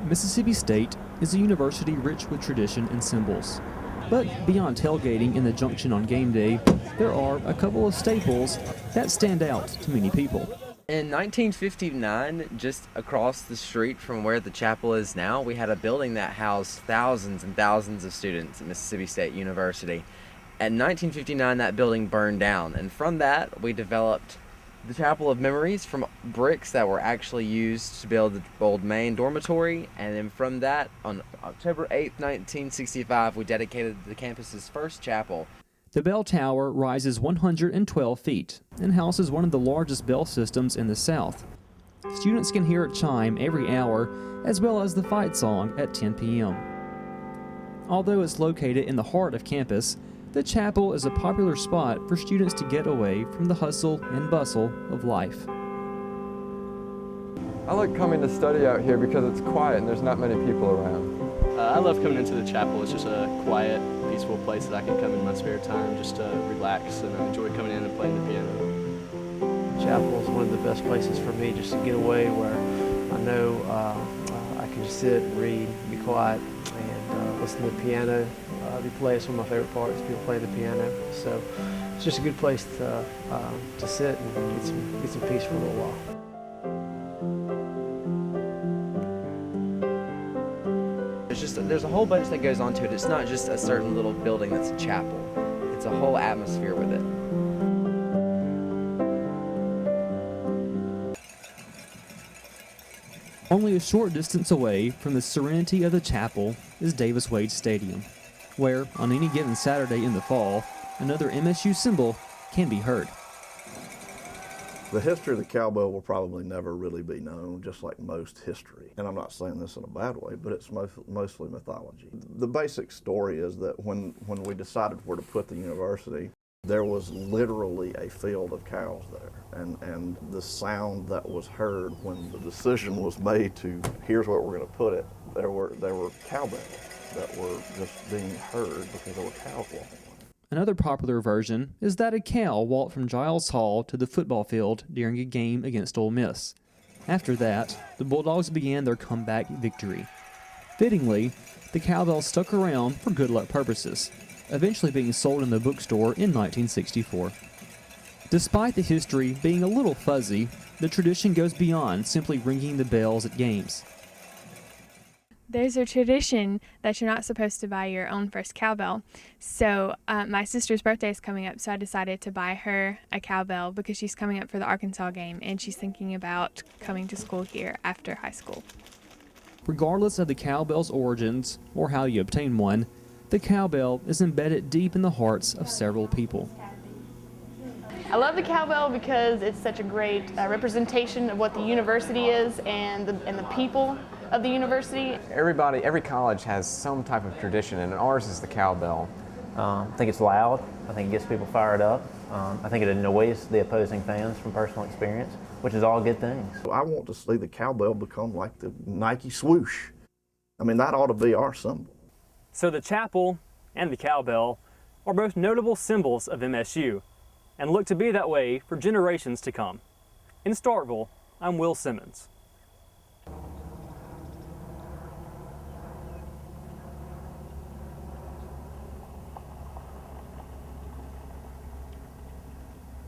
Mississippi State is a university rich with tradition and symbols. But beyond tailgating in the Junction on game day, there are a couple of staples that stand out to many people. In 1959, just across the street from where the chapel is now, we had a building that housed thousands and thousands of students at Mississippi State University. In 1959, that building burned down, and from that, we developed the Chapel of Memories from bricks that were actually used to build the old main dormitory, and then from that, on October 8th, 1965, we dedicated the campus's first chapel. The bell tower rises 112 feet and houses one of the largest bell systems in the South. Students can hear it chime every hour, as well as the fight song at 10 p.m. Although it's located in the heart of campus, the chapel is a popular spot for students to get away from the hustle and bustle of life. I like coming to study out here because it's quiet and there's not many people around. I love coming into the chapel. It's just a quiet, peaceful place that I can come in my spare time just to relax, and I enjoy coming in and playing the piano. Chapel is one of the best places for me just to get away, where I know I can just sit, read, be quiet, and listen to the piano be played. It's one of my favorite parts, people playing the piano. So it's just a good place to sit and get some peace for a little while. There's a whole bunch that goes on to it. It's not just a certain little building that's a chapel. It's a whole atmosphere with it. Only a short distance away from the serenity of the chapel is Davis-Wade Stadium, where on any given Saturday in the fall, another MSU symbol can be heard. The history of the cowbell will probably never really be known, just like most history. And I'm not saying this in a bad way, but it's mostly mythology. The basic story is that when we decided where to put the university, there was literally a field of cows there. And the sound that was heard when the decision was made to, here's where we're going to put it, there were cowbells that were just being heard because there were cows walking. Another popular version is that a cow walked from Giles Hall to the football field during a game against Ole Miss. After that, the Bulldogs began their comeback victory. Fittingly, the cowbell stuck around for good luck purposes, eventually being sold in the bookstore in 1964. Despite the history being a little fuzzy, the tradition goes beyond simply ringing the bells at games. There's a tradition that you're not supposed to buy your own first cowbell. So my sister's birthday is coming up, so I decided to buy her a cowbell because she's coming up for the Arkansas game and she's thinking about coming to school here after high school. Regardless of the cowbell's origins or how you obtain one, the cowbell is embedded deep in the hearts of several people. I love the cowbell because it's such a great representation of what the university is and the people of the university. Every college has some type of tradition, and ours is the cowbell. I think it's loud. I think it gets people fired up. I think it annoys the opposing fans from personal experience, which is all good things. I want to see the cowbell become like the Nike swoosh. I mean, that ought to be our symbol. So the chapel and the cowbell are both notable symbols of MSU and look to be that way for generations to come. In Starkville, I'm Will Simmons.